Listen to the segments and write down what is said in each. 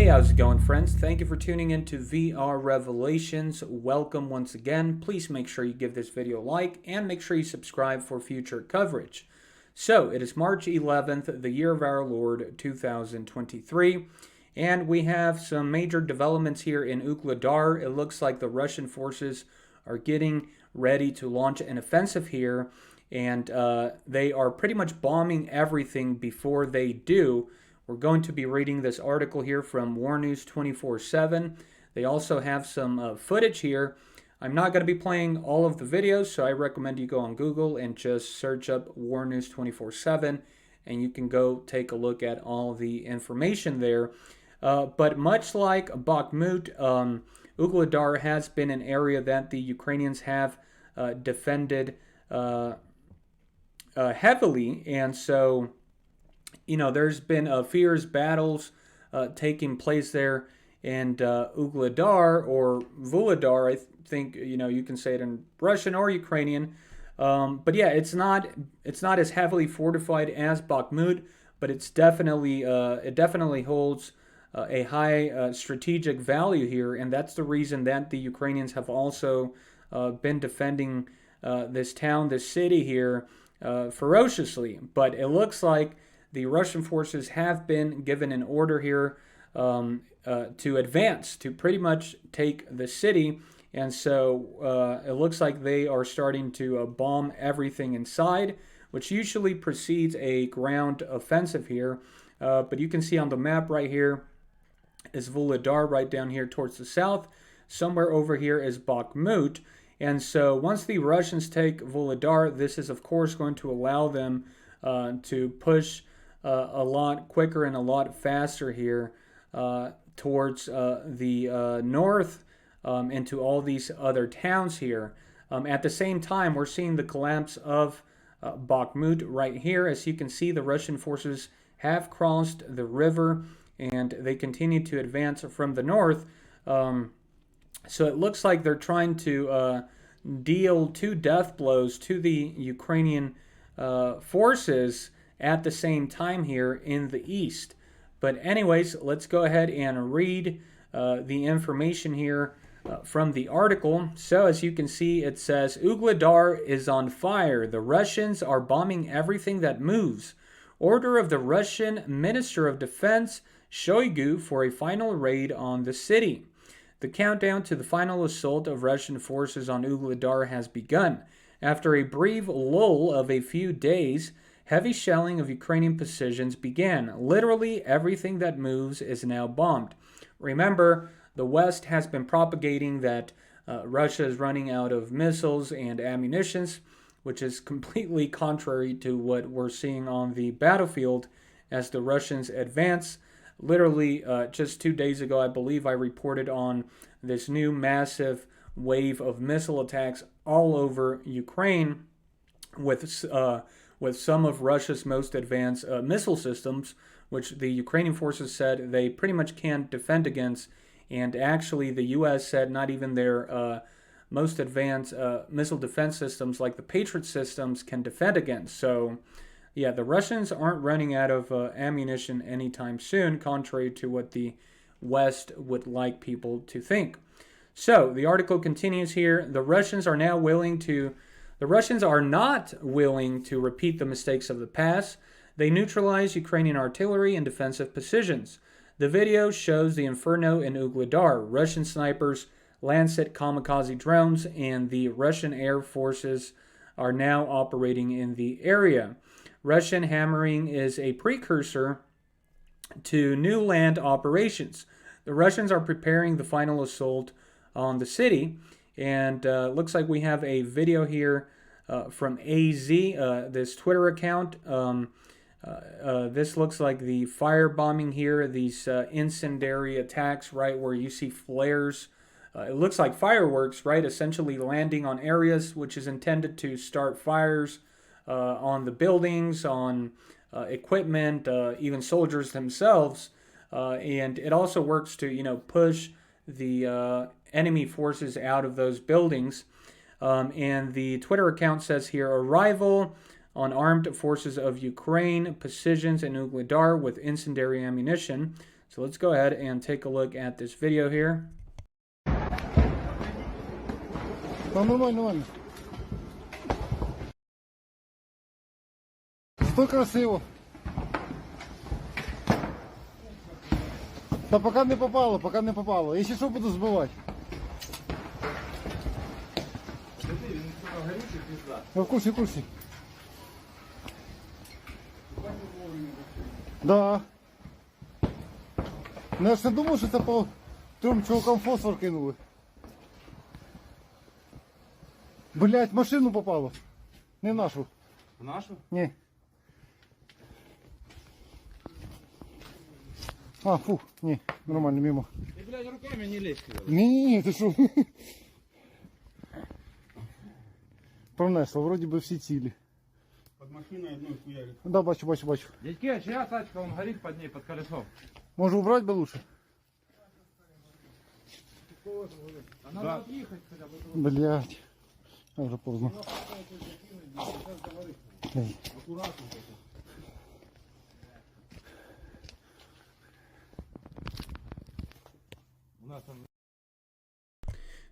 How's it going, friends? Thank you for tuning in to VR Revelations. Welcome once again. Please make sure you give this video a like and make sure you subscribe for future coverage. So, it is March 11th, the year of our Lord, 2023, and we have some major developments here in Ugledar. It looks like the Russian forces are getting ready to launch an offensive here, and they are pretty much bombing everything before they do. We're going to be reading this article here from War News 24/7. They also have some footage here. I'm not going to be playing all of the videos, so I recommend you go on Google and just search up War News 24/7, and you can go take a look at all the information there. But much like Bakhmut, Ugledar has been an area that the Ukrainians have defended heavily, and so there's been fierce battles taking place there, and Ugledar or Vuhledar, I think you can say it in Russian or Ukrainian. But yeah, it's not as heavily fortified as Bakhmut, but it definitely holds a high strategic value here, and that's the reason that the Ukrainians have also been defending this town, this city here, ferociously. But it looks like the Russian forces have been given an order here to advance, to pretty much take the city. And so it looks like they are starting to bomb everything inside, which usually precedes a ground offensive here. But you can see on the map right here is Vuhledar right down here towards the south. Somewhere over here is Bakhmut. And so once the Russians take Vuhledar, this is of course going to allow them to push a lot quicker and a lot faster here towards the north into all these other towns here. At the same time, we're seeing the collapse of Bakhmut right here. As you can see, the Russian forces have crossed the river and they continue to advance from the north. So it looks like they're trying to deal two death blows to the Ukrainian forces at the same time here in the east. But anyways, let's go ahead and read the information here from the article. So as you can see, it says, Ugledar is on fire. The Russians are bombing everything that moves. Order of the Russian Minister of Defense, Shoigu, for a final raid on the city. The countdown to the final assault of Russian forces on Ugledar has begun. After a brief lull of a few days, heavy shelling of Ukrainian positions began. Literally everything that moves is now bombed. Remember, the West has been propagating that Russia is running out of missiles and ammunitions, which is completely contrary to what we're seeing on the battlefield as the Russians advance. Literally, just 2 days ago, I believe I reported on this new massive wave of missile attacks all over Ukraine with some of Russia's most advanced missile systems, which the Ukrainian forces said they pretty much can't defend against. And actually, the U.S. said not even their most advanced missile defense systems like the Patriot systems can defend against. So yeah, the Russians aren't running out of ammunition anytime soon, contrary to what the West would like people to think. So the article continues here. The Russians are not willing to repeat the mistakes of the past. They neutralize Ukrainian artillery and defensive positions. The video shows the inferno in Ugledar. Russian snipers, Lancet kamikaze drones, and the Russian air forces are now operating in the area. Russian hammering is a precursor to new land operations. The Russians are preparing the final assault on the city, and looks like we have a video here from AZ, this Twitter account. This looks like the firebombing here, these incendiary attacks, right, where you see flares. It looks like fireworks, right, essentially landing on areas, which is intended to start fires on the buildings, on equipment, even soldiers themselves. And it also works to, push the enemy forces out of those buildings. And the Twitter account says here, arrival on armed forces of Ukraine, positions in Ugledar with incendiary ammunition. So let's go ahead and take a look at this video here. Нормально. Стой красиво. Та поки не попало. Якщо що, буду збивати. В курсі. Да. Ну я ж не думав, що це по трьом чувакам фосфор кинули. Блять, машину попало. Не в нашу. В нашу? Ні. А, фух, ні, нормально, мимо. Ты, блядь, руками не лезь. Ні, ти що? Пронесло, вроді би всі цілі. Под машиной одной хуярит. Да, бачу. Дядьки, а чья тачка? Он горит под ней, под колесом. Може убрати би лучше? А надо отъехать хотя бы. Блять. А вже поздно. Аккуратно. У нас там...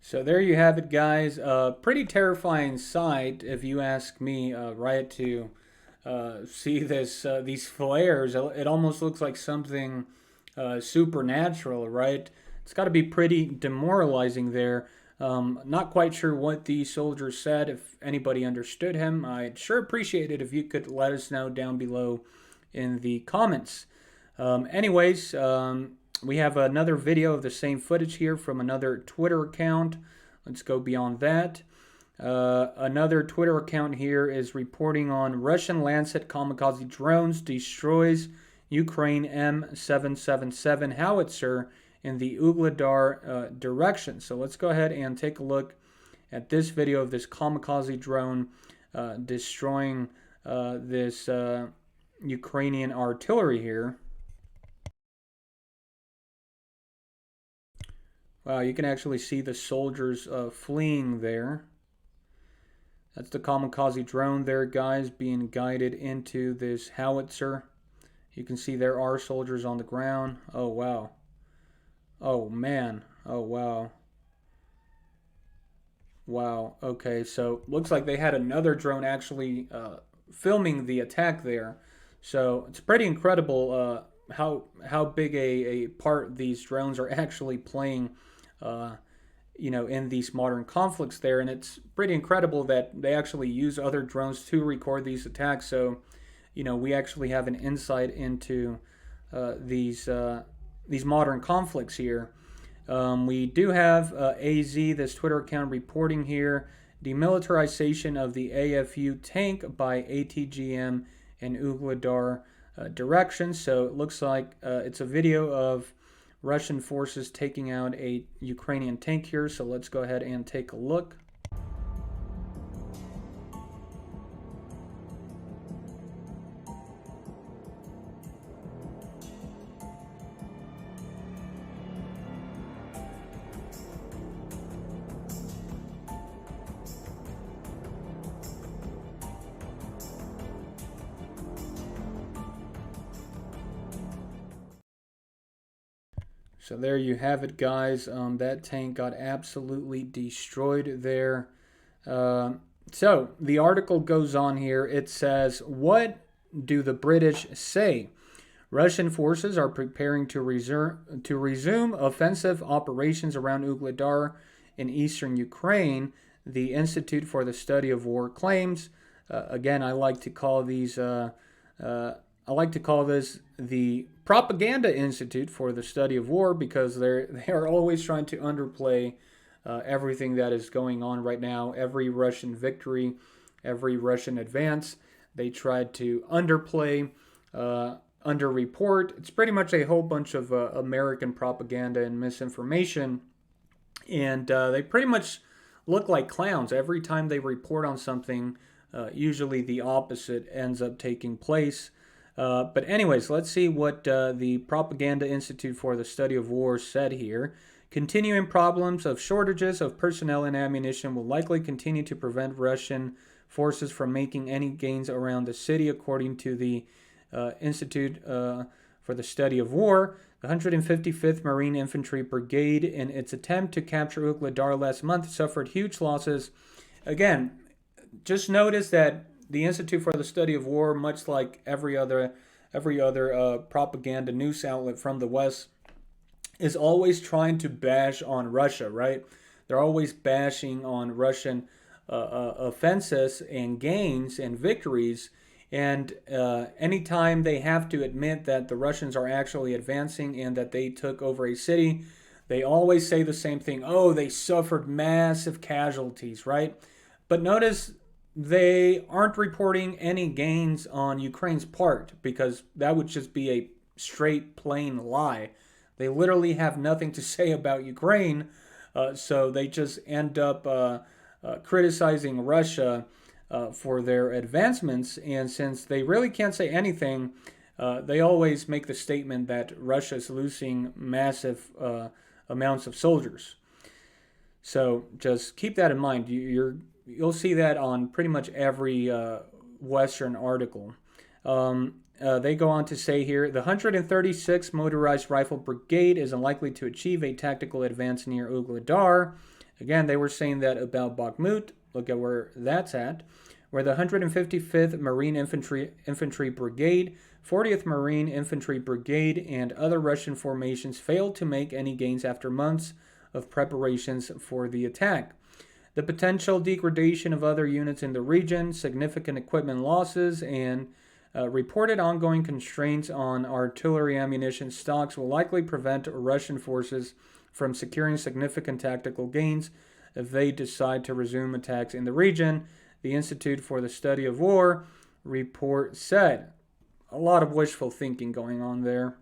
So there you have it, guys. Pretty terrifying sight, if you ask me, right? To see this these flares. It almost looks like something supernatural, right? It's got to be pretty demoralizing there. Not quite sure what the soldier said. If anybody understood him, I'd sure appreciate it if you could let us know down below in the comments. Anyways. We have another video of the same footage here from another Twitter account. Let's go beyond that. Another Twitter account here is reporting on Russian Lancet kamikaze drones destroys Ukraine M777 howitzer in the Ugledar direction. So let's go ahead and take a look at this video of this kamikaze drone destroying this Ukrainian artillery here. Wow, you can actually see the soldiers fleeing there. That's the kamikaze drone there, guys, being guided into this howitzer. You can see there are soldiers on the ground. Oh, wow. Oh, man. Oh, wow. Wow. Okay, so looks like they had another drone actually filming the attack there. So it's pretty incredible how big a part these drones are actually playing in these modern conflicts there, and it's pretty incredible that they actually use other drones to record these attacks. So, we actually have an insight into these modern conflicts here. We do have AZ, this Twitter account, reporting here demilitarization of the AFU tank by ATGM and Ugledar direction. So it looks like it's a video of Russian forces taking out a Ukrainian tank here, so let's go ahead and take a look. So there you have it, guys. That tank got absolutely destroyed there. So the article goes on here. It says, what do the British say? Russian forces are preparing to resume offensive operations around Ugledar in eastern Ukraine, the Institute for the Study of War claims. Again, I like to call these I like to call this the Propaganda Institute for the Study of War, because they are always trying to underplay everything that is going on right now. Every Russian victory, every Russian advance, they tried to underplay, underreport. It's pretty much a whole bunch of American propaganda and misinformation, and they pretty much look like clowns. Every time they report on something, usually the opposite ends up taking place. But anyways, let's see what the Propaganda Institute for the Study of War said here. Continuing problems of shortages of personnel and ammunition will likely continue to prevent Russian forces from making any gains around the city, according to the Institute for for the Study of War, the 155th Marine Infantry Brigade, in its attempt to capture Ugledar last month, suffered huge losses. Again, just notice that the Institute for the Study of War, much like every other propaganda news outlet from the West, is always trying to bash on Russia, right? They're always bashing on Russian offenses and gains and victories. And anytime they have to admit that the Russians are actually advancing and that they took over a city, they always say the same thing. Oh, they suffered massive casualties, right? But notice they aren't reporting any gains on Ukraine's part, because that would just be a straight, plain lie. They literally have nothing to say about Ukraine, so they just end up criticizing Russia for their advancements. And since they really can't say anything, they always make the statement that Russia is losing massive amounts of soldiers. So just keep that in mind. You'll see that on pretty much every Western article. They go on to say here, the 136th Motorized Rifle Brigade is unlikely to achieve a tactical advance near Ugledar. Again, they were saying that about Bakhmut. Look at where that's at. Where the 155th Marine Infantry Brigade, 40th Marine Infantry Brigade, and other Russian formations failed to make any gains after months of preparations for the attack. The potential degradation of other units in the region, significant equipment losses, and reported ongoing constraints on artillery ammunition stocks will likely prevent Russian forces from securing significant tactical gains if they decide to resume attacks in the region, the Institute for the Study of War report said. A lot of wishful thinking going on there.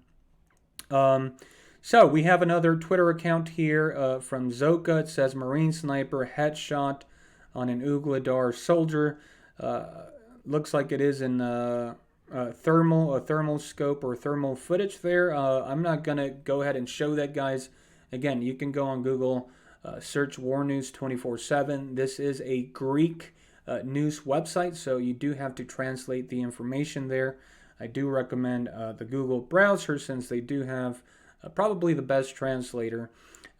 So we have another Twitter account here from Zoka. It says Marine sniper headshot on an Ugledar soldier. Looks like it is in thermal scope or thermal footage there. I'm not gonna go ahead and show that, guys. Again, you can go on Google, search War News 24/7. This is a Greek news website, so you do have to translate the information there. I do recommend the Google browser, since they do have probably the best translator.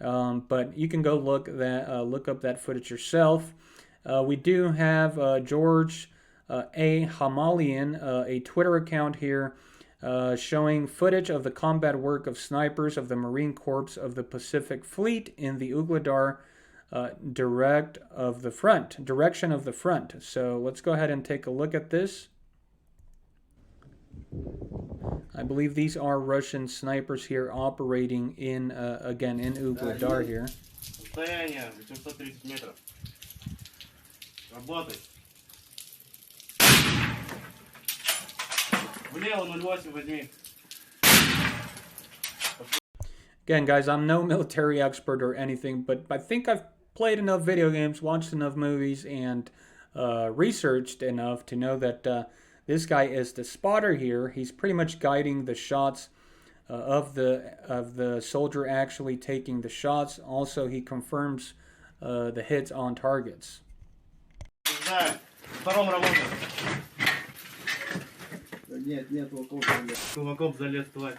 But you can go look up that footage yourself. We do have George A. Hamalian, a Twitter account here, showing footage of the combat work of snipers of the Marine Corps of the Pacific Fleet in the Ugledar direction of the front. So let's go ahead and take a look at this. I believe these are Russian snipers here operating in, again, in Ugledar here. Расстояние 830 метров. Работай. Влево 08 возьми. Again, guys, I'm no military expert or anything, but I think I've played enough video games, watched enough movies, and researched enough to know that this guy is the spotter here. He's pretty much guiding the shots of the soldier actually taking the shots. Also, he confirms the hits on targets. Да, втором работаем. Нет, в окоп. В окоп залез, тварь.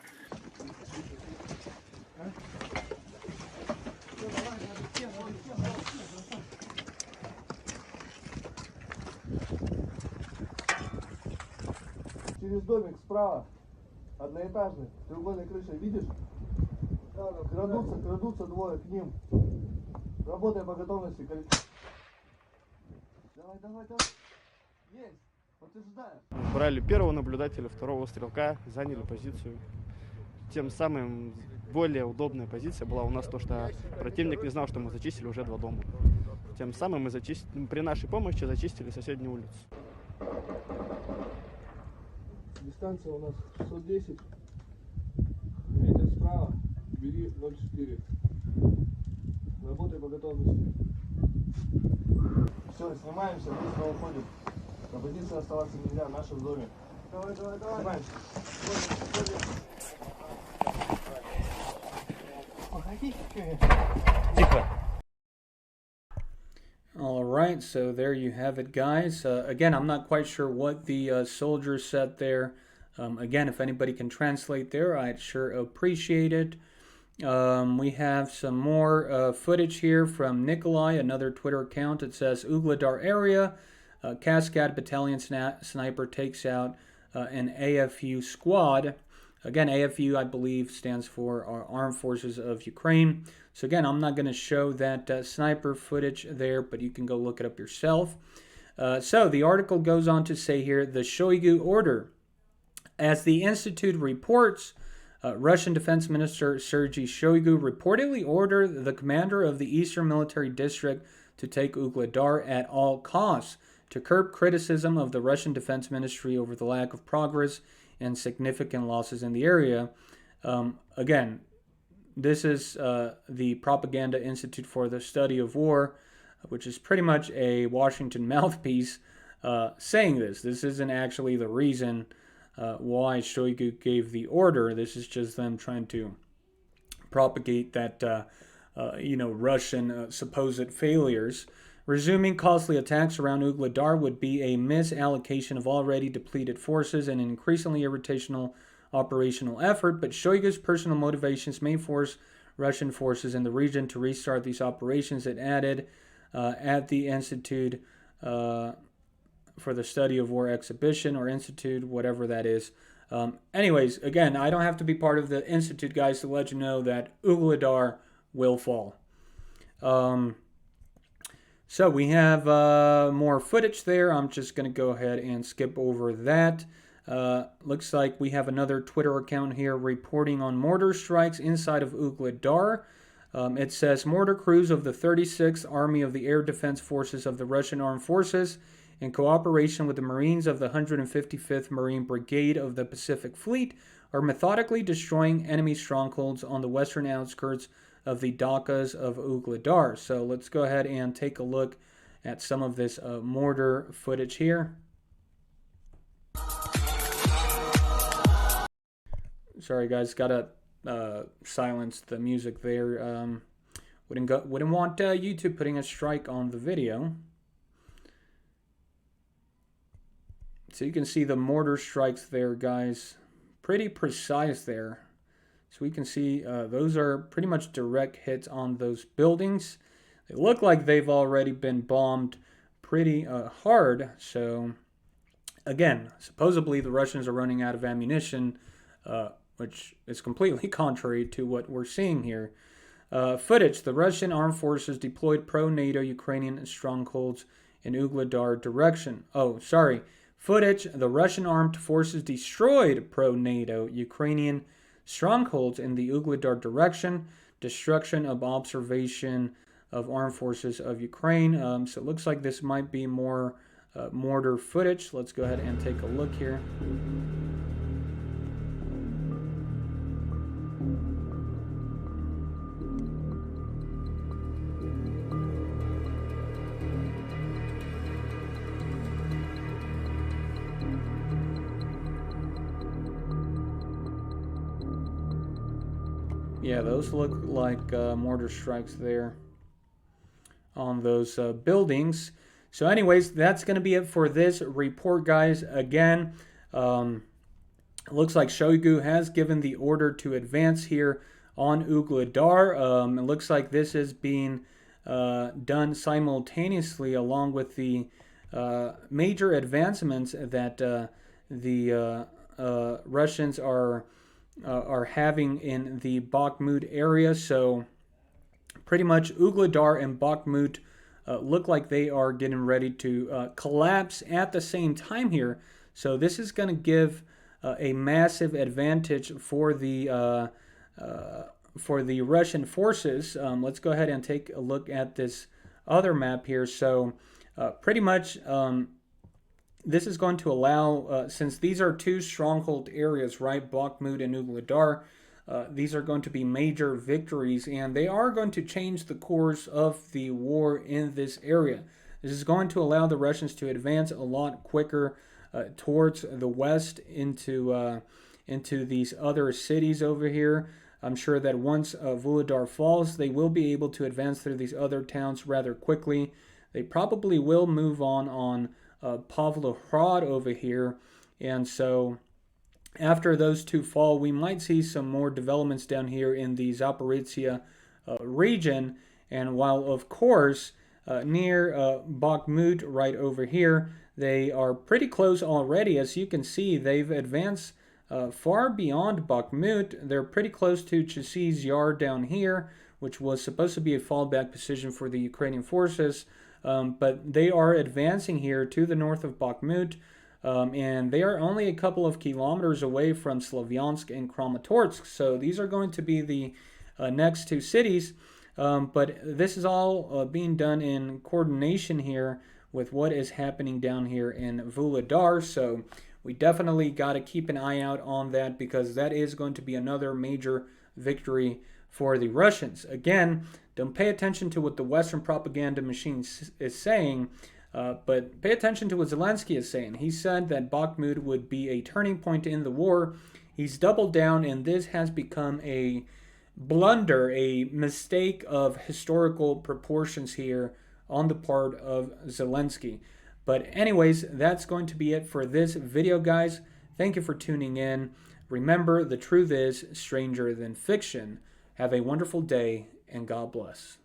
Через домик справа, одноэтажный, треугольной крышей, видишь? Крадутся двое к ним. Работай по готовности. Давай. Есть, подтверждаю. Брали первого наблюдателя, второго стрелка, заняли позицию. Тем самым более удобная позиция была у нас то, что противник не знал, что мы зачистили уже 2 дома. Тем самым мы при нашей помощи зачистили соседнюю улицу. Дистанция у нас 610. Ветер справа, бери 0,4. Работай по готовности. Все, снимаемся, быстро уходим. На позиции оставаться нельзя, в нашем доме. Давай. Снимаемся. Тихо. All right, so there you have it, guys. Again, I'm not quite sure what the soldier said there. Again, if anybody can translate there, I'd sure appreciate it. We have some more footage here from Nikolai, another Twitter account. It says, Ugledar area, Cascade Battalion sniper takes out an AFU squad. Again, AFU, I believe, stands for our Armed Forces of Ukraine. So again, I'm not going to show that sniper footage there, but you can go look it up yourself. So the article goes on to say here, the Shoigu order. As the Institute reports, Russian Defense Minister Sergei Shoigu reportedly ordered the commander of the Eastern Military District to take Ugledar at all costs to curb criticism of the Russian Defense Ministry over the lack of progress and significant losses in the area. Again, this is the Propaganda Institute for the Study of War, which is pretty much a Washington mouthpiece saying this. This isn't actually the reason why Shoigu gave the order. This is just them trying to propagate that, Russian supposed failures. Resuming costly attacks around Ugledar would be a misallocation of already depleted forces and an increasingly irritational operational effort, but Shoigu's personal motivations may force Russian forces in the region to restart these operations, it added at the Institute for the Study of War exhibition, or Institute, whatever that is. Anyways, again, I don't have to be part of the Institute, guys, to let you know that Ugledar will fall. So we have more footage there. I'm just going to go ahead and skip over that. Looks like we have another Twitter account here reporting on mortar strikes inside of Ugledar. It says, mortar crews of the 36th Army of the Air Defense Forces of the Russian Armed Forces, in cooperation with the Marines of the 155th Marine Brigade of the Pacific Fleet, are methodically destroying enemy strongholds on the western outskirts of the Dakas of Ugledar. So let's go ahead and take a look at some of this mortar footage here. Sorry guys, gotta silence the music there. Wouldn't want YouTube putting a strike on the video. So you can see the mortar strikes there, guys. Pretty precise there. So we can see those are pretty much direct hits on those buildings. They look like they've already been bombed pretty hard. So again, supposedly the Russians are running out of ammunition, which is completely contrary to what we're seeing here. Footage. The Russian armed forces deployed pro-NATO Ukrainian strongholds in Ugledar direction. Footage. The Russian armed forces destroyed pro-NATO Ukrainian strongholds in the Ugledar direction. Destruction of observation of armed forces of Ukraine. So it looks like this might be more mortar footage. Let's go ahead and take a look here. Yeah, those look like mortar strikes there on those buildings. So anyways, that's going to be it for this report, guys. Again, it looks like Shoigu has given the order to advance here on Ugledar. It looks like this is being done simultaneously along with the major advancements that the Russians are having in the Bakhmut area. So pretty much Ugledar and Bakhmut look like they are getting ready to collapse at the same time here. So this is going to give a massive advantage for the Russian forces. Let's go ahead and take a look at this other map here. So pretty much this is going to allow, since these are two stronghold areas, right, Bakhmut and Ugledar, these are going to be major victories, and they are going to change the course of the war in this area. This is going to allow the Russians to advance a lot quicker towards the west into these other cities over here. I'm sure that once Vuhledar falls, they will be able to advance through these other towns rather quickly. They probably will move on Pavlohrad over here, and so after those two fall, we might see some more developments down here in the Zaporizhia region. And while, of course, near Bakhmut right over here, they are pretty close already. As you can see, they've advanced far beyond Bakhmut. They're pretty close to Chasiz Yar down here, which was supposed to be a fallback position for the Ukrainian forces. But they are advancing here to the north of Bakhmut. And they are only a couple of kilometers away from Slavyansk and Kramatorsk. So these are going to be the next two cities. But this is all being done in coordination here with what is happening down here in Vuhledar. So we definitely got to keep an eye out on that, because that is going to be another major victory for the Russians. Again, don't pay attention to what the Western propaganda machine is saying, but pay attention to what Zelensky is saying. He said that Bakhmut would be a turning point in the war. He's doubled down, and this has become a blunder, a mistake of historical proportions here on the part of Zelensky. But anyways, that's going to be it for this video, guys. Thank you for tuning in. Remember, the truth is stranger than fiction. Have a wonderful day, and God bless.